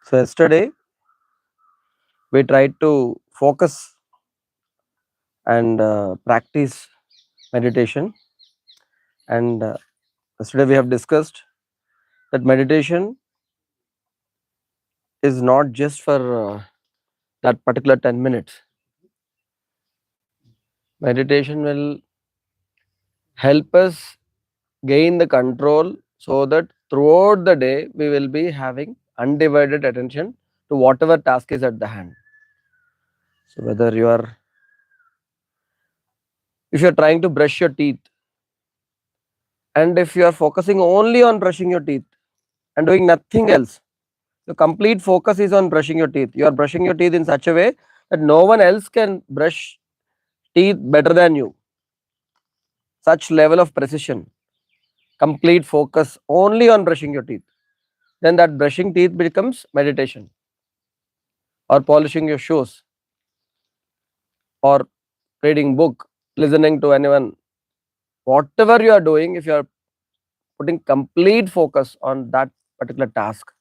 So yesterday we tried to focus and practice meditation, and yesterday we have discussed that meditation is not just for that particular 10 minutes. Meditation will help us gain the control so that throughout the day we will be having undivided attention to whatever task is at the hand. So whether if you are trying to brush your teeth, and if you are focusing only on brushing your teeth and doing nothing else, the complete focus is on brushing your teeth. You are brushing your teeth in such a way that no one else can brush teeth better than you. Such level of precision, complete focus only on brushing your teeth. Then that brushing teeth becomes meditation, or polishing your shoes, or reading book, listening to anyone. Whatever you are doing, if you are putting complete focus on that particular task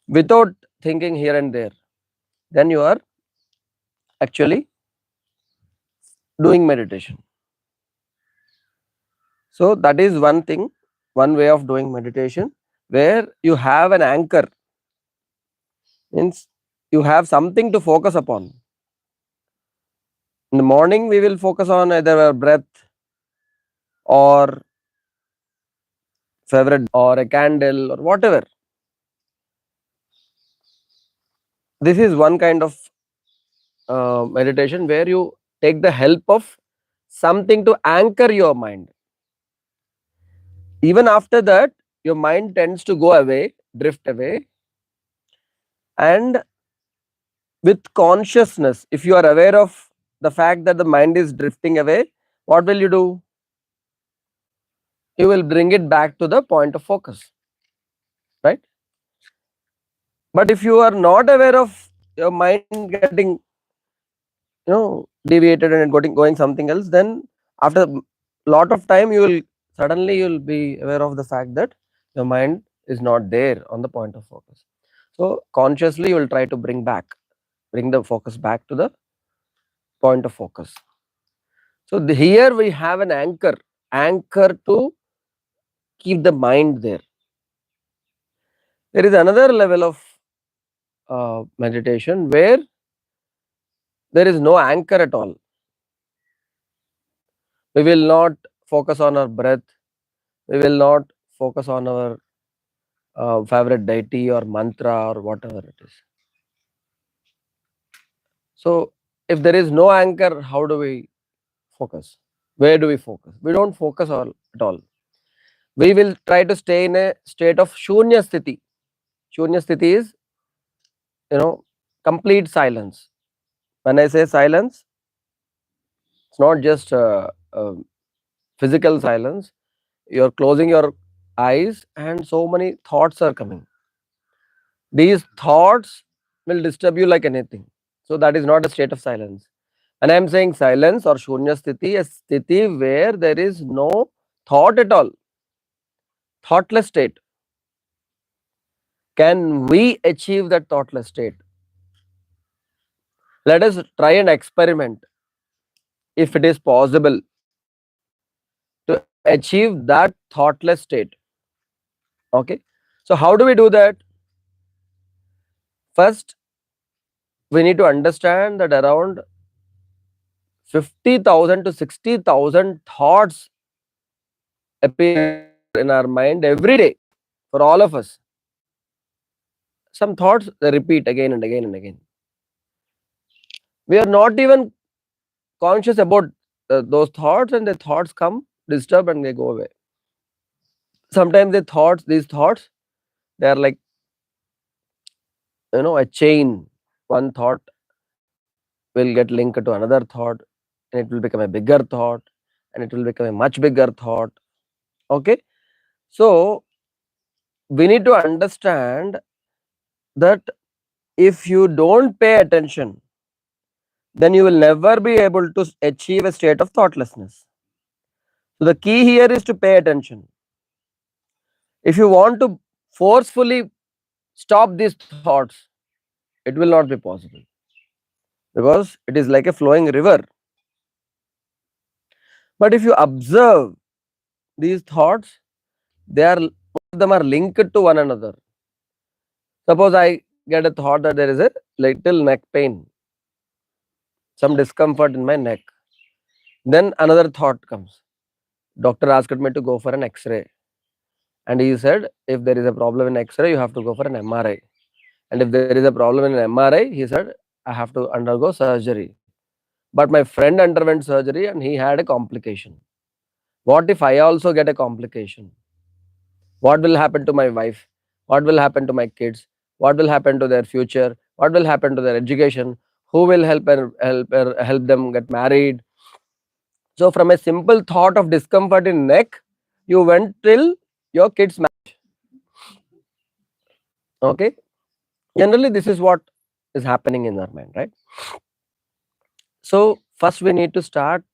without thinking here and there, then you are actually doing meditation. So that is one thing, one way of doing meditation, where you have an anchor, means you have something to focus upon. In the morning we will focus on either our breath or favorite or a candle or whatever. This is one kind of meditation where you take the help of something to anchor your mind. Even after that, your mind tends to go away, drift away, and with consciousness, if you are aware of the fact that the mind is drifting away, what will you do? You will bring it back to the point of focus, right? But if you are not aware of your mind getting, deviated and going something else, then after a lot of time you'll be aware of the fact that your mind is not there on the point of focus. So consciously you will try to bring the focus back to the point of focus. So here we have an anchor to keep the mind there. There is another level of meditation where there is no anchor at all. We will not focus on our breath. We will not focus on our favorite deity or mantra or whatever it is. So if there is no anchor, how do we focus? Where do we focus? We don't focus at all. We will try to stay in a state of shunya sthiti. Shunya sthiti is, complete silence. When I say silence, it's not just physical silence. You're closing your eyes and so many thoughts are coming. These thoughts will disturb you like anything. So that is not a state of silence. And I'm saying silence or shunya sthiti, a sthiti where there is no thought at all, thoughtless state. Can we achieve that thoughtless state? Let us try and experiment if it is possible to achieve that thoughtless state. Okay. So how do we do that? First, we need to understand that around 50,000 to 60,000 thoughts appear in our mind every day for all of us. Some thoughts they repeat again and again and again. We are not even conscious about those thoughts, and the thoughts come, disturb, and they go away. Sometimes these thoughts, they are like, a chain. One thought will get linked to another thought, and it will become a bigger thought, and it will become a much bigger thought. Okay. So we need to understand that if you don't pay attention, then you will never be able to achieve a state of thoughtlessness. So the key here is to pay attention. If you want to forcefully stop these thoughts, it will not be possible because it is like a flowing river. But if you observe these thoughts, they are most of them are linked to one another. Suppose I get a thought that there is a little neck pain, some discomfort in my neck. Then another thought comes. Doctor asked me to go for an X-ray, and he said if there is a problem in X-ray, you have to go for an MRI. And if there is a problem in MRI, he said I have to undergo surgery. But my friend underwent surgery and he had a complication. What if I also get a complication? What will happen to my wife? What will happen to my kids? What will happen to their future? What will happen to their education? Who will help them get married? So from a simple thought of discomfort in neck, you went till your kids marriage. Okay. Generally, this is what is happening in our mind, right? So first we need to start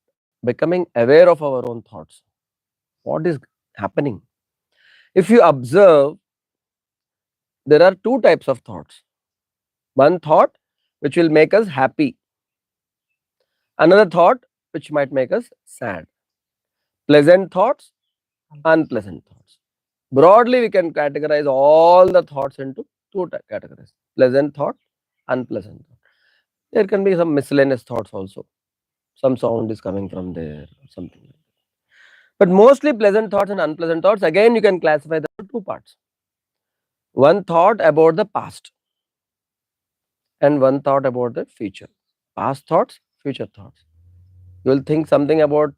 becoming aware of our own thoughts. What is happening? If you observe, there are two types of thoughts. One thought which will make us happy, another thought which might make us sad. Pleasant thoughts, unpleasant thoughts. Broadly, we can categorize all the thoughts into two categories: pleasant thought, unpleasant thought. There can be some miscellaneous thoughts also. Some sound is coming from there, or something like that. But mostly pleasant thoughts and unpleasant thoughts, again, you can classify them into two parts. One thought about the past and one thought about the future. Past thoughts, future thoughts. You will think something about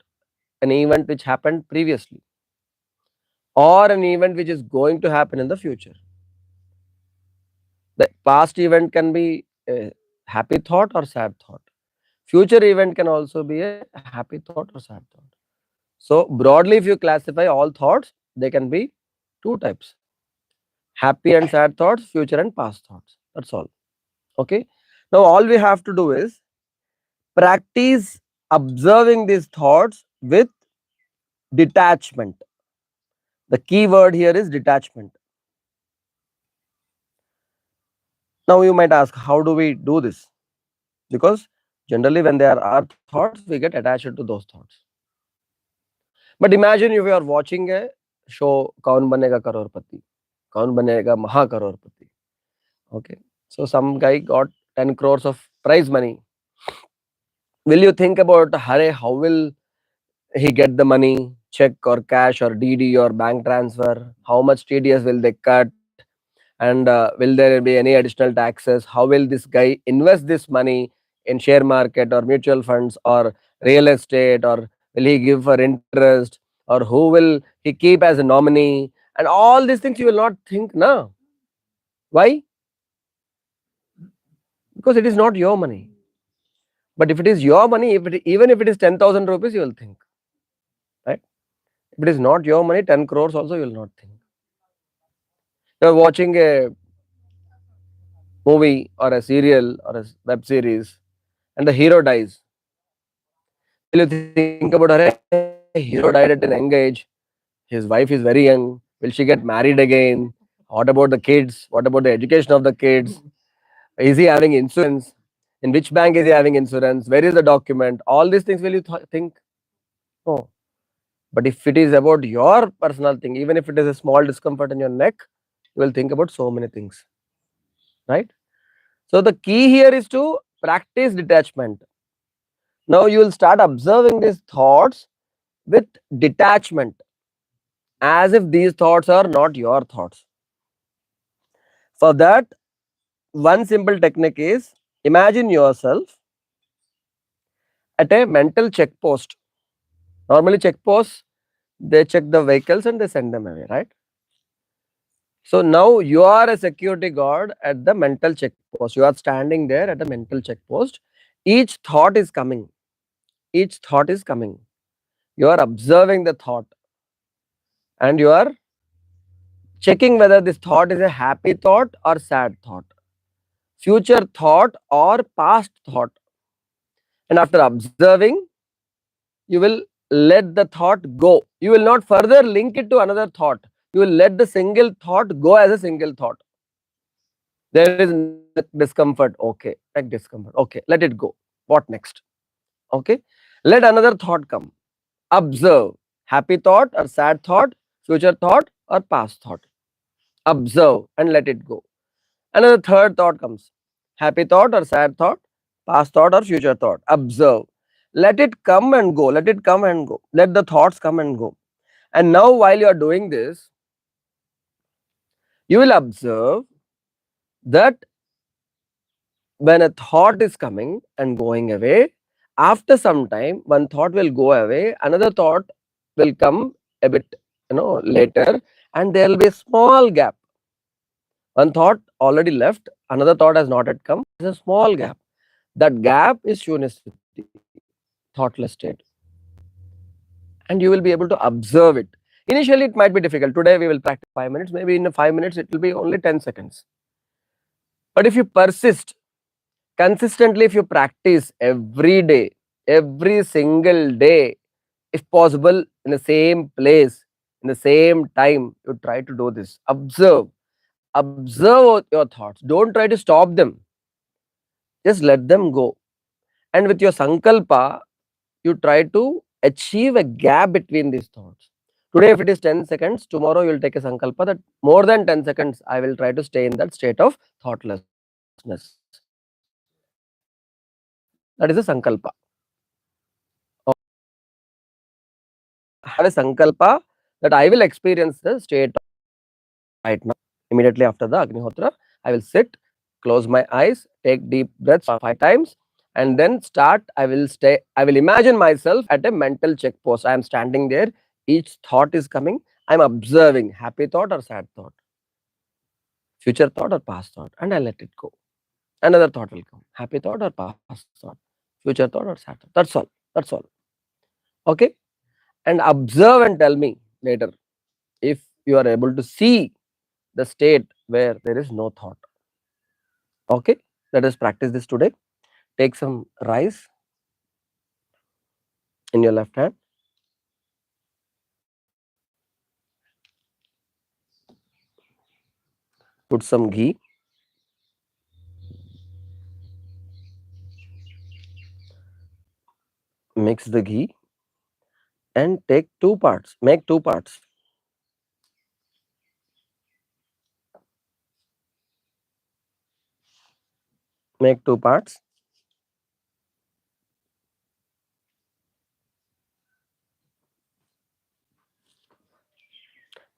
an event which happened previously or an event which is going to happen in the future. The past event can be a happy thought or sad thought. Future event can also be a happy thought or sad thought. So broadly, if you classify all thoughts, they can be two types: happy and sad thoughts, future and past thoughts. That's all. Okay. Now all we have to do is practice observing these thoughts with detachment. The key word here is detachment. Now you might ask, how do we do this? Because generally when there are thoughts, we get attached to those thoughts. But imagine if you are watching a show, Kaun Banega Crorepati, Kaun Banega Maha Crorepati. Okay. So some guy got 10 crores of prize money. Will you think about, Hare, how will he get the money? Check or cash or DD or bank transfer? How much TDS will they cut? And will there be any additional taxes? How will this guy invest this money in share market or mutual funds or real estate, or will he give for interest, or who will he keep as a nominee? And all these things you will not think now. Why? Because it is not your money. But if it is your money, even if it is 10,000 rupees, you will think, right? If it is not your money, 10 crores also you will not think. You are watching a movie or a serial or a web series and the hero dies. Will you think about, Hare, hero died at an young age, his wife is very young, will she get married again? What about the kids? What about the education of the kids? Is he having insurance? In which bank is he having insurance? Where is the document? All these things will you think? No. But if it is about your personal thing, even if it is a small discomfort in your neck, you will think about so many things, right? So the key here is to practice detachment. Now you will start observing these thoughts with detachment, as if these thoughts are not your thoughts. For that, one simple technique is, imagine yourself at a mental check post. Normally, check posts, they check the vehicles and they send them away, right? So now you are a security guard at the mental check post. You are standing there at the mental check post. Each thought is coming. Each thought is coming. You are observing the thought and you are checking whether this thought is a happy thought or sad thought. future thought or past thought. And after observing, you will let the thought go. You will not further link it to another thought. You will let the single thought go as a single thought. There is discomfort. Okay, like discomfort. Okay, let it go. What next? Okay, let another thought come. Observe happy thought or sad thought, future thought or past thought. Observe and let it go. Another third thought comes. Happy thought or sad thought, past thought or future thought. Observe. Let it come and go. Let it come and go. Let the thoughts come and go. And now, while you are doing this, you will observe that when a thought is coming and going away, after some time, one thought will go away, another thought will come a bit, later, and there will be a small gap. One thought already left, another thought has not yet come. There's a small gap. That gap is Shunyasthiti, thoughtless state. And you will be able to observe it. Initially, it might be difficult. Today, we will practice 5 minutes. Maybe in 5 minutes, it will be only 10 seconds. But if you persist, consistently, if you practice every day, every single day, if possible, in the same place, in the same time, you try to do this. Observe. Observe your thoughts. Don't try to stop them. Just let them go. And with your sankalpa, you try to achieve a gap between these thoughts. Today, if it is 10 seconds, tomorrow you will take a sankalpa that more than 10 seconds, I will try to stay in that state of thoughtlessness. That is a sankalpa. Have a sankalpa that I will experience the state right now. Immediately after the Agnihotra, I will sit, close my eyes, take deep breaths 5 times, and then start. I will imagine myself at a mental check post. I am standing there. Each thought is coming. I am observing happy thought or sad thought, future thought or past thought, and I let it go. Another thought will come. Happy thought or past thought, future thought or sad thought. That's all. That's all. Okay? And observe and tell me later if you are able to see the state where there is no thought. Okay? Let us practice this today. Take some rice in your left hand. Put some ghee. Mix the ghee and take 2 parts. Make 2 parts. Make 2 parts.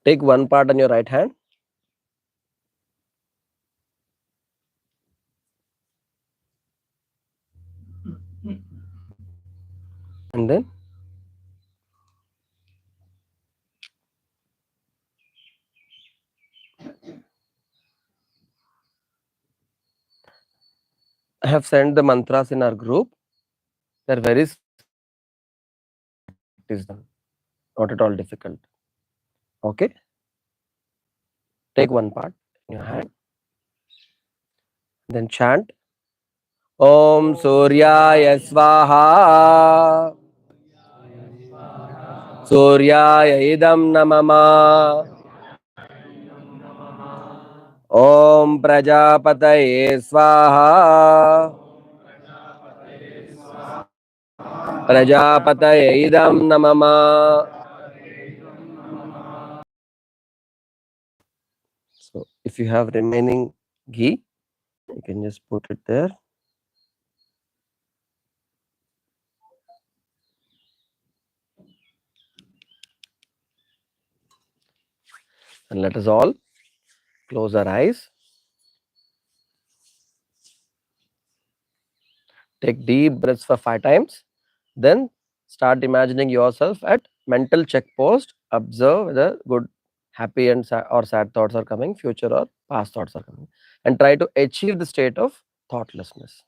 Take 1 part on your right hand. And then I have sent the mantras in our group. They're very simple, not at all difficult. Okay? Take 1 part in your hand. Then chant Om Suryaya Swaha Suryaya Idam Namama Om Prajapataye Swaha Prajapataye Idam Namama. So if you have remaining ghee, you can just put it there. And let us all close our eyes. Take deep breaths for 5 times. Then start imagining yourself at mental check post. Observe whether good, happy and or sad thoughts are coming, future or past thoughts are coming. And try to achieve the state of thoughtlessness.